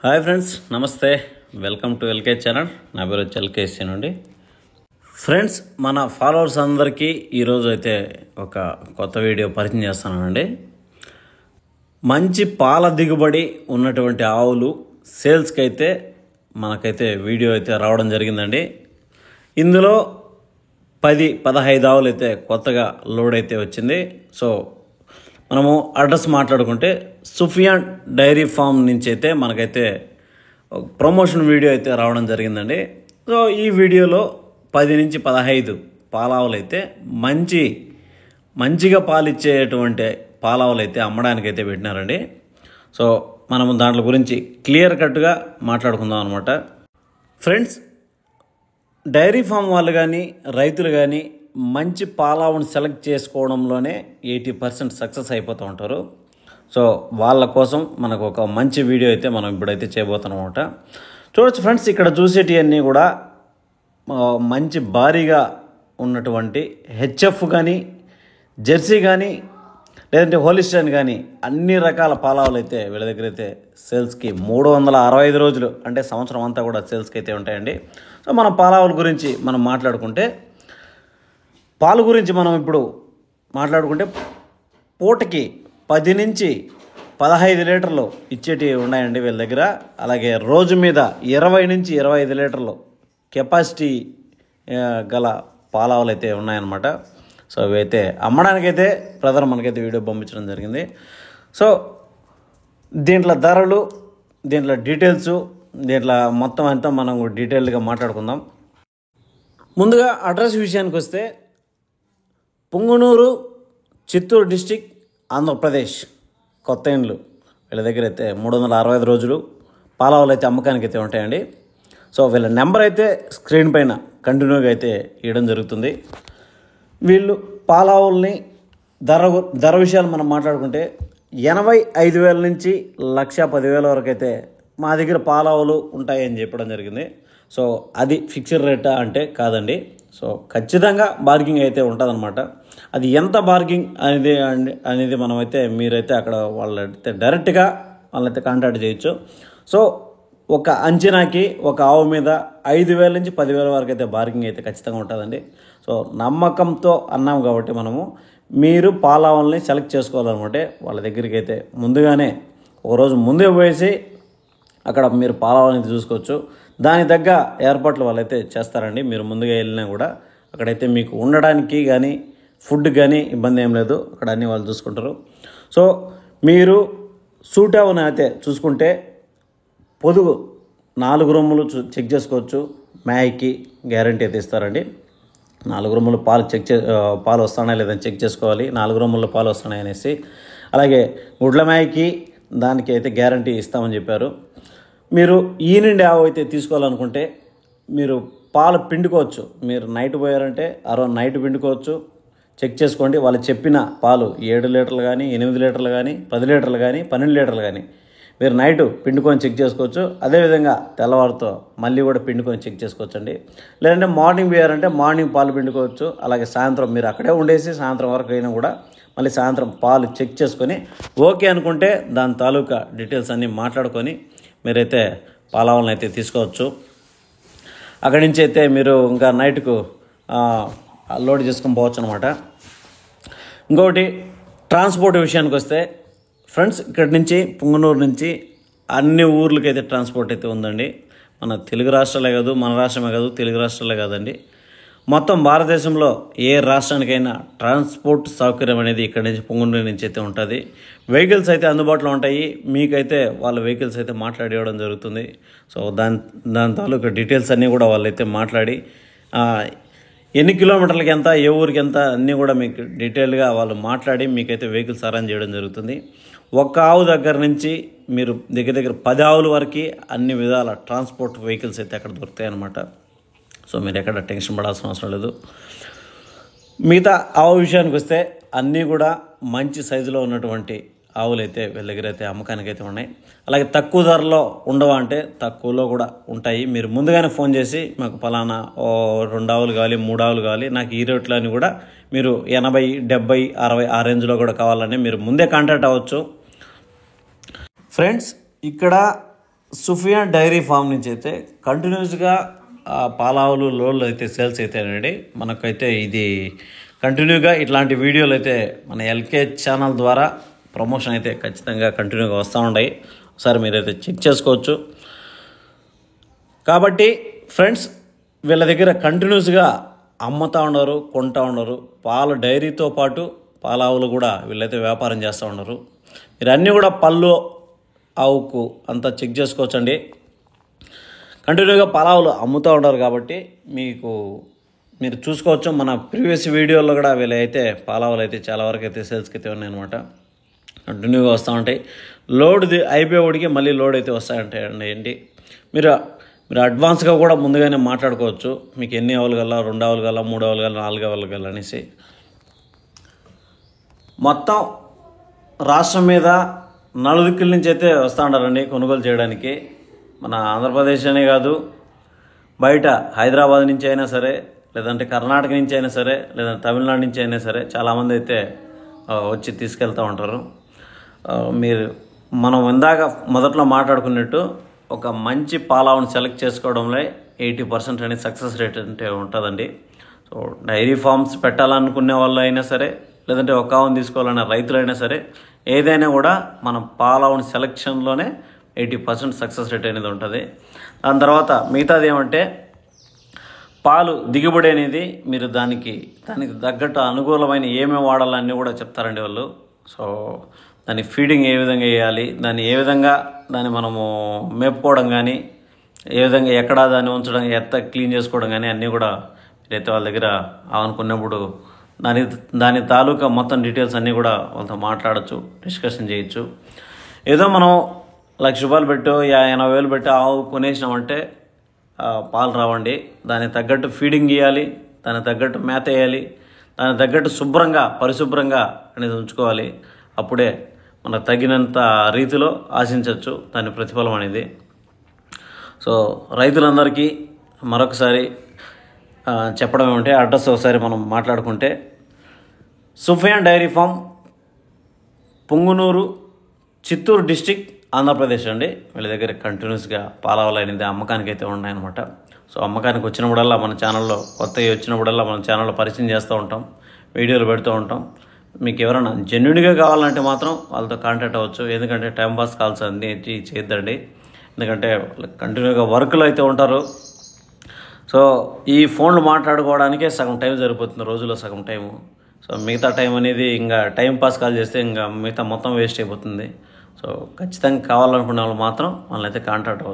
Hi friends, నమస్తే. Welcome to LK channel. నా పేరు వచ్చి ఎల్కేసీ నుండి. ఫ్రెండ్స్, మన ఫాలోవర్స్ అందరికీ ఈరోజు అయితే ఒక కొత్త వీడియో పరిచయం చేస్తున్నానండి. మంచి పాల దిగుబడి ఉన్నటువంటి ఆవులు సేల్స్కి అయితే మనకైతే వీడియో అయితే రావడం జరిగిందండి. ఇందులో 10-15 ఆవులు అయితే కొత్తగా లోడ్ అయితే వచ్చింది. సో మనము అడ్రస్ మాట్లాడుకుంటే సుఫియాన్ డైరీ ఫామ్ నుంచి అయితే మనకైతే ప్రమోషన్ వీడియో అయితే రావడం జరిగిందండి. సో ఈ వీడియోలో 10-15 పాలావులు అయితే మంచిగా పాలిచ్చేటువంటి పాలావులు అయితే అమ్మడానికి అయితే పెట్టినారండి. సో మనము దాంట్లో గురించి క్లియర్ కట్గా మాట్లాడుకుందాం అనమాట. ఫ్రెండ్స్, డైరీ ఫామ్ వాళ్ళు కానీ రైతులు కానీ మంచి పాలావుని సెలెక్ట్ చేసుకోవడంలోనే 80% సక్సెస్ అయిపోతూ ఉంటారు. సో వాళ్ళ కోసం మనకు ఒక మంచి వీడియో అయితే మనం ఇప్పుడైతే చేయబోతున్నాం అనమాట. చూడొచ్చు ఫ్రెండ్స్, ఇక్కడ చూసేటివన్నీ కూడా మంచి భారీగా ఉన్నటువంటి హెచ్ఎఫ్ కానీ జెర్సీ కానీ లేదంటే హోలిస్టైన్ కానీ అన్ని రకాల పాలావులు అయితే వీళ్ళ దగ్గర అయితే సేల్స్కి 365 రోజులు అంటే సంవత్సరం అంతా కూడా సేల్స్కి అయితే ఉంటాయండి. సో మన పాలావుల గురించి మనం మాట్లాడుకుంటే పాలు గురించి మనం ఇప్పుడు మాట్లాడుకుంటే పూటకి 10-15 లీటర్లు ఇచ్చేటివి ఉన్నాయండి వీళ్ళ దగ్గర. అలాగే రోజు మీద 20-25 లీటర్లు కెపాసిటీ గల పాలావులు అయితే ఉన్నాయన్నమాట. సో ఇవైతే అమ్మడానికైతే బ్రదర్ మనకైతే వీడియో పంపించడం జరిగింది. సో దీంట్లో ధరలు, దీంట్లో డీటెయిల్స్, దీంట్లో మొత్తం అంతా మనం డీటెయిల్గా మాట్లాడుకుందాం. ముందుగా అడ్రస్ విషయానికి వస్తే పుంగనూరు, చిత్తూరు డిస్టిక్, ఆంధ్రప్రదేశ్, కొత్త ఇండ్లు. వీళ్ళ దగ్గర అయితే 365 రోజులు పాలావులు అయితే అమ్మకానికి అయితే ఉంటాయండి. సో వీళ్ళ నెంబర్ అయితే స్క్రీన్ పైన కంటిన్యూగా అయితే ఇవ్వడం జరుగుతుంది. వీళ్ళు పాలావుల్ని ధర విషయాలు మనం మాట్లాడుకుంటే 85,000 నుంచి 1,10,000 వరకు అయితే మా దగ్గర పాలావులు ఉంటాయని చెప్పడం జరిగింది. సో అది ఫిక్స్డ్ రేటా అంటే కాదండి. సో ఖచ్చితంగా బార్గింగ్ అయితే ఉంటుందన్నమాట. అది ఎంత బార్గింగ్ అనేది మనమైతే మీరైతే అక్కడ వాళ్ళైతే డైరెక్ట్గా వాళ్ళైతే కాంటాక్ట్ చేయొచ్చు. సో ఒక అంచనాకి ఒక ఆవు మీద 5,000 నుంచి 10,000 వరకు అయితే బార్గింగ్ అయితే ఖచ్చితంగా ఉంటుందండి. సో నమ్మకంతో అన్నాం కాబట్టి మనము మీరు పాలావుల్ని సెలెక్ట్ చేసుకోవాలనుకుంటే వాళ్ళ దగ్గరికి అయితే ముందుగానే ఒకరోజు ముందే పోయేసి అక్కడ మీరు పాలావులని చూసుకోవచ్చు. దానికి తగ్గ ఏర్పాట్లు వాళ్ళైతే చేస్తారండి. మీరు ముందుగా వెళ్ళినా కూడా అక్కడైతే మీకు ఉండడానికి కానీ ఫుడ్ కానీ ఇబ్బంది ఏం లేదు. అక్కడ అన్నీ వాళ్ళు చూసుకుంటారు. సో మీరు సూట్ అవని అయితే చూసుకుంటే పొదుగు 4 రొమ్ములు చెక్ చేసుకోవచ్చు. మ్యాయ్కి గ్యారంటీ అయితే ఇస్తారండి. 4 రొమ్ములు పాలు వస్తున్నాయా లేదని చెక్ చేసుకోవాలి. 4 రొమ్ముల పాలు వస్తున్నాయి అనేసి. అలాగే గుడ్ల మ్యాయ్కి దానికి అయితే గ్యారంటీ ఇస్తామని చెప్పారు. మీరు ఈ నుండి ఆవు అయితే తీసుకోవాలనుకుంటే మీరు పాలు పిండుకోవచ్చు. మీరు నైట్ పోయారంటే నైట్ పిండుకోవచ్చు. చెక్ చేసుకోండి. వాళ్ళు చెప్పిన పాలు 7 లీటర్లు కానీ 8 లీటర్లు కానీ 10 లీటర్లు కానీ 12 లీటర్లు కానీ మీరు నైట్ పిండుకొని చెక్ చేసుకోవచ్చు. అదేవిధంగా తెల్లవారితో మళ్ళీ కూడా పిండుకొని చెక్ చేసుకోవచ్చు అండి. లేదంటే మార్నింగ్ పోయారంటే మార్నింగ్ పాలు పిండుకోవచ్చు. అలాగే సాయంత్రం మీరు అక్కడే ఉండేసి సాయంత్రం వరకు అయినా కూడా మళ్ళీ సాయంత్రం పాలు చెక్ చేసుకొని ఓకే అనుకుంటే దాని తాలూకా డీటెయిల్స్ అన్నీ మాట్లాడుకొని మీరైతే పాలావులను అయితే తీసుకోవచ్చు. అక్కడి నుంచి అయితే మీరు ఇంకా నైట్కు లోడ్ చేసుకొని పోవచ్చు అనమాట. ఇంకొకటి ట్రాన్స్పోర్ట్ విషయానికి వస్తే ఫ్రెండ్స్, ఇక్కడి నుంచి పుంగనూరు నుంచి అన్ని ఊర్లకైతే ట్రాన్స్పోర్ట్ అయితే ఉందండి. మన తెలుగు రాష్ట్రాలే కాదు, మన రాష్ట్రమే కాదు, తెలుగు రాష్ట్రాలే కాదండి, మొత్తం భారతదేశంలో ఏ రాష్ట్రానికైనా ట్రాన్స్పోర్ట్ సౌకర్యం అనేది ఇక్కడి నుంచి పుంగనూరు నుంచి అయితే ఉంటుంది. వెహికల్స్ అయితే అందుబాటులో ఉంటాయి. మీకైతే వాళ్ళ వెహికల్స్ అయితే మాట్లాడి ఇవ్వడం జరుగుతుంది. సో దాని తాలూకా డీటెయిల్స్ అన్నీ కూడా వాళ్ళైతే మాట్లాడి ఎన్ని కిలోమీటర్లకి ఎంత, ఏ ఊరికి ఎంత అన్నీ కూడా మీకు డీటెయిల్గా వాళ్ళు మాట్లాడి మీకైతే వెహికల్స్ అరేంజ్ చేయడం జరుగుతుంది. ఒక్క ఆవు దగ్గర నుంచి మీరు దగ్గర 10 ఆవుల వరకు అన్ని విధాల ట్రాన్స్పోర్ట్ వెహికల్స్ అయితే అక్కడ దొరుకుతాయి అన్నమాట. సో మీరు ఎక్కడ టెన్షన్ పడాల్సిన అవసరం లేదు. మిగతా ఆవు విషయానికి వస్తే అన్నీ కూడా మంచి సైజులో ఉన్నటువంటి ఆవులు అయితే వీళ్ళ దగ్గర అయితే అమ్మకానికి అయితే ఉన్నాయి. అలాగే తక్కువ ధరలో ఉండవా అంటే తక్కువలో కూడా ఉంటాయి. మీరు ముందుగానే ఫోన్ చేసి మాకు పలానా 2 ఆవులు కావాలి, 3 ఆవులు కావాలి, నాకు ఈ రేట్లో అని కూడా మీరు 80, 70, 60 ఆ రేంజ్లో కూడా కావాలని మీరు ముందే కాంటాక్ట్ అవ్వచ్చు. ఫ్రెండ్స్, ఇక్కడ సుఫియాన్ డైరీ ఫామ్ నుంచి అయితే కంటిన్యూస్గా పాలావులు లోళ్ళు అయితే సేల్స్ అవుతాయండి. మనకైతే ఇది కంటిన్యూగా ఇట్లాంటి వీడియోలు అయితే మన ఎల్కే ఛానల్ ద్వారా ప్రమోషన్ అయితే ఖచ్చితంగా కంటిన్యూగా వస్తూ ఉన్నాయి. ఒకసారి మీరైతే చెక్ చేసుకోవచ్చు. కాబట్టి ఫ్రెండ్స్, వీళ్ళ దగ్గర కంటిన్యూస్గా అమ్ముతూ ఉన్నారు, కొంటూ ఉన్నారు. పాల డైరీతో పాటు పాలావులు కూడా వీళ్ళైతే వ్యాపారం చేస్తూ ఉన్నారు. మీరు అన్నీ కూడా పళ్ళు ఆవుకు అంతా చెక్ చేసుకోవచ్చండి. కంటిన్యూగా పాలావులు అమ్ముతూ ఉంటారు కాబట్టి మీరు చూసుకోవచ్చు. మన ప్రీవియస్ వీడియోలో కూడా వీళ్ళైతే పాలావులు అయితే చాలా వరకు అయితే సేల్స్కి అయితే ఉన్నాయన్నమాట. కంటిన్యూగా వస్తూ ఉంటాయి. లోడ్ అయిపోయేవాడికి మళ్ళీ లోడ్ అయితే వస్తాయంటాయండి ఏంటి. మీరు అడ్వాన్స్గా కూడా ముందుగానే మాట్లాడుకోవచ్చు. మీకు ఎన్ని ఆవులు కల్లా, 2 ఆవులు కల్లా, 3 ఆవులు కల్లా, 4 ఆవులు కల్లా అనేసి. మొత్తం రాష్ట్రం మీద నలుదిక్కుల నుంచి అయితే వస్తూ ఉంటారండి కొనుగోలు చేయడానికి. మన ఆంధ్రప్రదేశ్ అనే కాదు, బయట హైదరాబాద్ నుంచి అయినా సరే, లేదంటే కర్ణాటక నుంచి అయినా సరే, లేదంటే తమిళనాడు నుంచి అయినా సరే చాలామంది అయితే వచ్చి తీసుకెళ్తూ ఉంటారు. మనం ఇందాక మొదట్లో మాట్లాడుకున్నట్టు ఒక మంచి పాలావుని సెలెక్ట్ చేసుకోవడంలో 80% అనేది సక్సెస్ రేట్ అంటే ఉంటుందండి. సో డైరీ ఫార్మ్స్ పెట్టాలనుకునే వాళ్ళు అయినా సరే, లేదంటే ఒక ఆవుని తీసుకోవాలనే రైతులైనా సరే, ఏదైనా కూడా మనం పాలావుని సెలెక్షన్లోనే 80% సక్సెస్ రేట్ అనేది ఉంటుంది. దాని తర్వాత మిగతాది ఏమంటే పాలు దిగుబడి అనేది మీరు దానికి తగ్గట్టు అనుకూలమైన ఏమేమి వాడాలన్నీ కూడా చెప్తారండి వాళ్ళు. సో దాని ఫీడింగ్ ఏ విధంగా వేయాలి, ఏ విధంగా మనము మేపుకోవడం కానీ, ఏ విధంగా ఎక్కడ దాన్ని ఉంచడం, క్లీన్ చేసుకోవడం కానీ అన్నీ కూడా మీరైతే వాళ్ళ దగ్గర అనుకున్నప్పుడు దాని తాలూకా మొత్తం డీటెయిల్స్ అన్నీ కూడా వాళ్ళతో మాట్లాడచ్చు, డిస్కషన్ చేయొచ్చు. ఏదో మనం ₹1,00,000 పెట్టో 80,000 పెట్టి ఆవు కొనేసినామంటే పాలు రావండి. దానికి తగ్గట్టు ఫీడింగ్ ఇవ్వాలి, దానికి తగ్గట్టు మేత వేయాలి, దానికి తగ్గట్టు పరిశుభ్రంగా అనేది ఉంచుకోవాలి. అప్పుడే మనకు తగినంత రీతిలో ఆశించవచ్చు దాని ప్రతిఫలం అనేది. సో రైతులందరికీ మరొకసారి చెప్పడం ఏమంటే, అడ్రస్ ఒకసారి మనం మాట్లాడుకుంటే, Sufyan dairy farm, Punganur, Chittoor district, Andhra Pradesh అండి. వీళ్ళ దగ్గర కంటిన్యూస్గా పాలావులు అనేది అమ్మకానికి అయితే ఉన్నాయన్నమాట. సో అమ్మకానికి వచ్చినప్పుడల్లా మన ఛానల్లో కొత్తవి వచ్చినప్పుడల్లా మన ఛానల్లో పరిచయం చేస్తూ ఉంటాం, వీడియోలు పెడుతూ ఉంటాం. మీకు ఎవరైనా జెన్యున్గా కావాలంటే మాత్రం వాళ్ళతో కాంటాక్ట్ అవ్వచ్చు. ఎందుకంటే టైంపాస్ కాల్స్ అన్నీ చేయొద్దండి. ఎందుకంటే కంటిన్యూగా వర్క్లో అయితే ఉంటారు. సో ఈ ఫోన్లు మాట్లాడుకోవడానికే సగం టైం సరిపోతుంది, రోజులో సగం టైము. సో మిగతా టైం అనేది ఇంకా టైం పాస్ కాల్ చేస్తే ఇంకా మిగతా మొత్తం వేస్ట్ అయిపోతుంది. సో ఖచ్చితంగా కావాలనుకునే వాళ్ళు మాత్రం వాళ్ళని అయితే కాంటాక్ట్ అవ్వచ్చు.